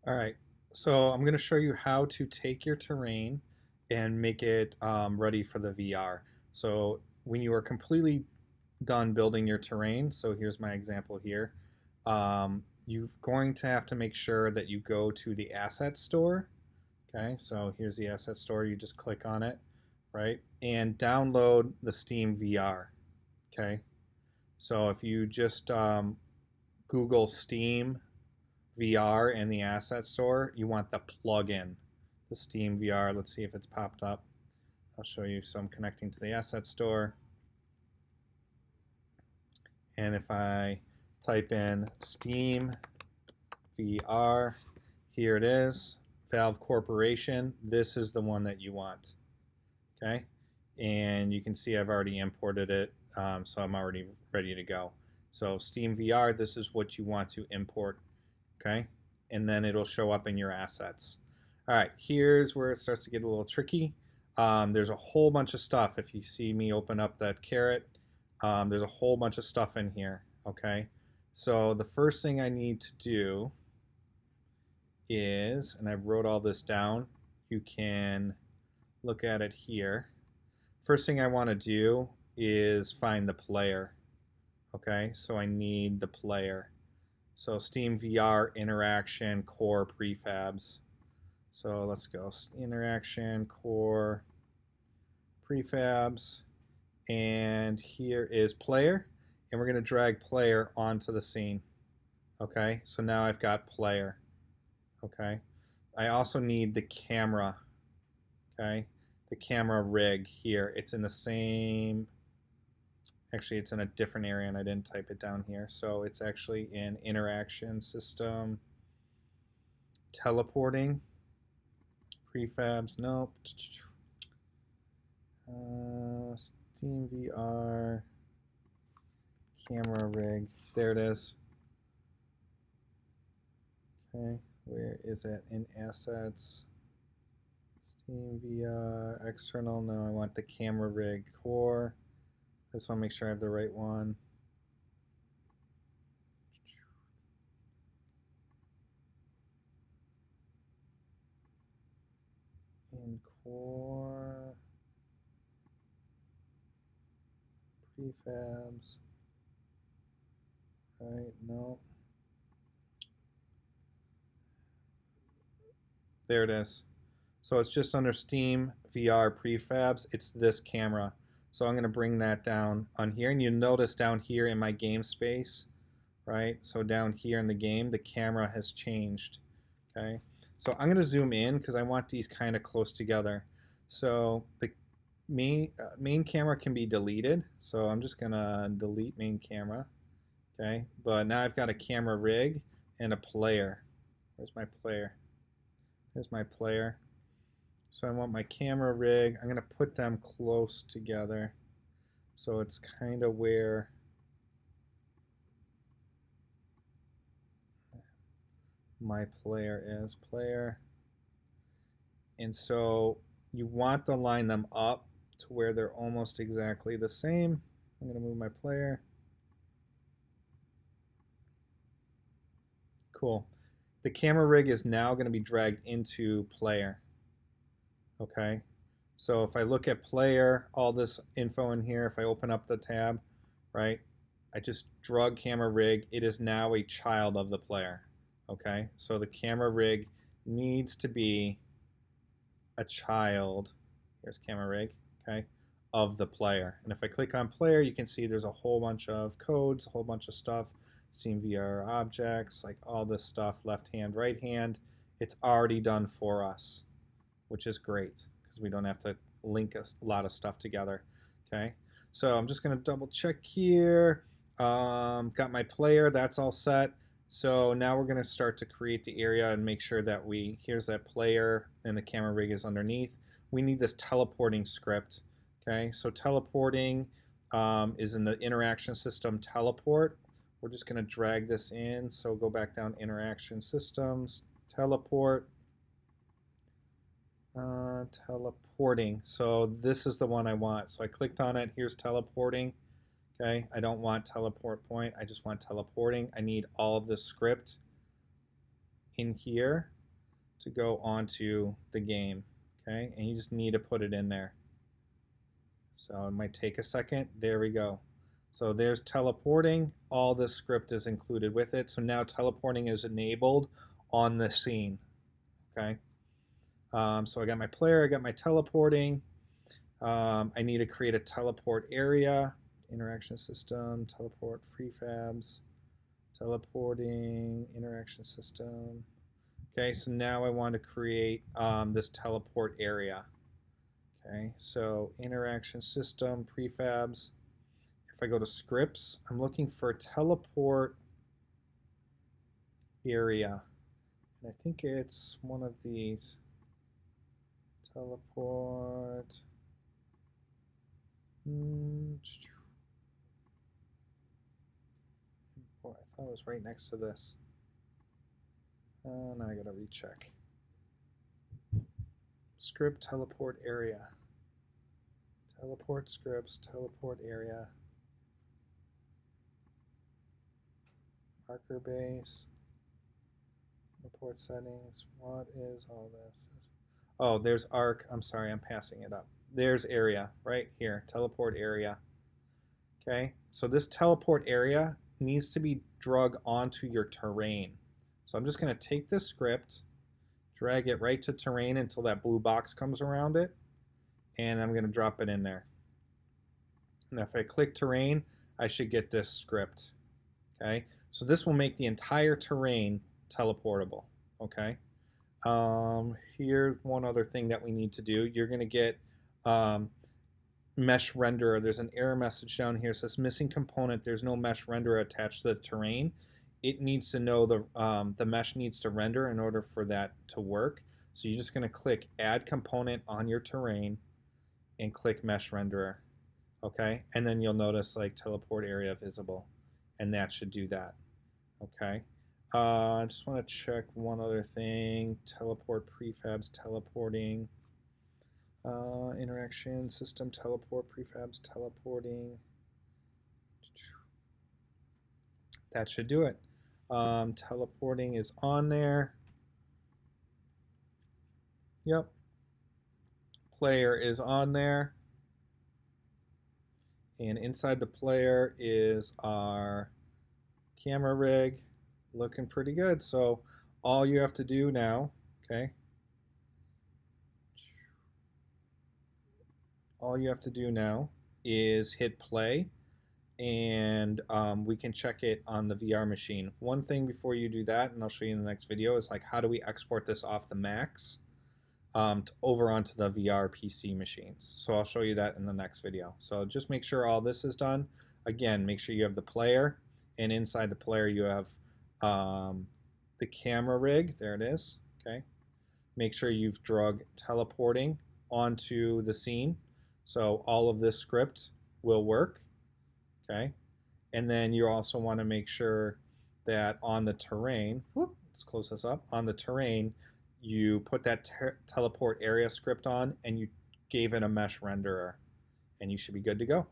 All right, so I'm going to show you how to take your terrain and make it ready for the VR. So when you are completely done building your terrain, so here's my example here, you're going to have to make sure that you go to the asset store. Okay, so here's the asset store. You just click on it, right, and download the Steam VR. Okay, so if you just Google Steam VR in the asset store, you want the plugin, the Steam VR. Let's see if it's popped up. I'll show you. So I'm connecting to the asset store. And if I type in Steam VR, here it is, Valve Corporation. This is the one that you want. Okay. And you can see I've already imported it, so I'm already ready to go. So Steam VR, this is what you want to import. Okay, and then it'll show up in your assets. All right, here's where it starts to get a little tricky. There's a whole bunch of stuff. If you see me open up that caret, there's a whole bunch of stuff in here. Okay, so the first thing I need to do is, and I wrote all this down, you can look at it here. First thing I want to do is find the player. Okay, so I need the player. So Steam VR interaction core prefabs. So let's go interaction core prefabs, and here is player, and we're going to drag player onto the scene. Okay, so now I've got player. Okay, I also need the camera. Okay, the camera rig here. It's in the same, actually it's in a different area and I didn't type it down here. So it's actually in interaction system, teleporting, prefabs, nope. Steam VR, camera rig, there it is. Okay, where is it? In assets, Steam VR, external, no, I want the camera rig core. I just want to make sure I have the right one. In core, prefabs, right, no. There it is. So it's just under Steam VR prefabs. It's this camera. So I'm going to bring that down on here. And you notice down here in my game space, right? So down here in the game, the camera has changed. Okay. So I'm going to zoom in because I want these kind of close together. So the main camera can be deleted. So I'm just going to delete main camera. Okay. But now I've got a camera rig and a player. Where's my player? There's my player. So I want my camera rig. I'm going to put them close together. So it's kind of where my player is. Player. And so you want to line them up to where they're almost exactly the same. I'm going to move my player. Cool. The camera rig is now going to be dragged into player. Okay. So if I look at player, all this info in here, if I open up the tab, right, I just drug camera rig. It is now a child of the player. Okay. So the camera rig needs to be a child. Here's camera rig. Okay. Of the player. And if I click on player, you can see there's a whole bunch of codes, a whole bunch of stuff. Steam VR objects, like all this stuff, left hand, right hand. It's already done for us, which is great because we don't have to link a lot of stuff together. Okay, so I'm just going to double check here. Got my player, that's all set. So now we're going to start to create the area and make sure that here's that player and the camera rig is underneath. We need this teleporting script. Okay, so teleporting is in the interaction system teleport. We're just going to drag this in. So go back down, interaction systems, teleport. Teleporting. So this is the one I want. So I clicked on it. Here's teleporting. Okay, I don't want teleport point. I just want teleporting. I need all of the script in here. to go onto the game. Okay, and you just need to put it in there. So it might take a second. There we go. So there's teleporting. All this script is included with it. So now teleporting is enabled on the scene. Okay. So I got my player, I got my teleporting. I need to create a teleport area, interaction system, teleport prefabs, teleporting, interaction system. Okay, so now I want to create this teleport area. Okay, so interaction system, prefabs. If I go to scripts, I'm looking for teleport area. And I think it's one of these. Teleport. Oh, I thought it was right next to this. Now I gotta recheck. Script teleport area. Teleport scripts, teleport area. Marker base. Report settings. What is all this? Oh, there's arc. I'm sorry, I'm passing it up. There's area right here. Teleport area. Okay, so this teleport area needs to be drug onto your terrain. So I'm just going to take this script, drag it right to terrain until that blue box comes around it, and I'm going to drop it in there. And if I click terrain, I should get this script. Okay, so this will make the entire terrain teleportable. Okay, here's one other thing that we need to do. You're going to get mesh renderer. There's an error message down here. It says missing component. There's no mesh renderer attached to the terrain. It needs to know the mesh needs to render in order for that to work. So you're just going to click add component on your terrain and click mesh renderer. Okay, and then you'll notice like teleport area visible, and that should do that. Okay, I just want to check one other thing. Teleport prefabs, teleporting. Interaction system, teleport prefabs, teleporting. That should do it. Teleporting is on there. Yep. Player is on there. And inside the player is our camera rig, looking pretty good. So all you have to do now, okay, all you have to do now is hit play, and we can check it on the VR machine. One thing before you do that, and I'll show you in the next video, is like how do we export this off the Macs over onto the VR PC machines. So I'll show you that in the next video. So just make sure all this is done. Again, make sure you have the player, and inside the player you have the camera rig. There it is. Okay. Make sure you've drug teleporting onto the scene. So all of this script will work. Okay. And then you also want to make sure that on the terrain, let's close this up, on the terrain, you put that teleport area script on and you gave it a mesh renderer, and you should be good to go.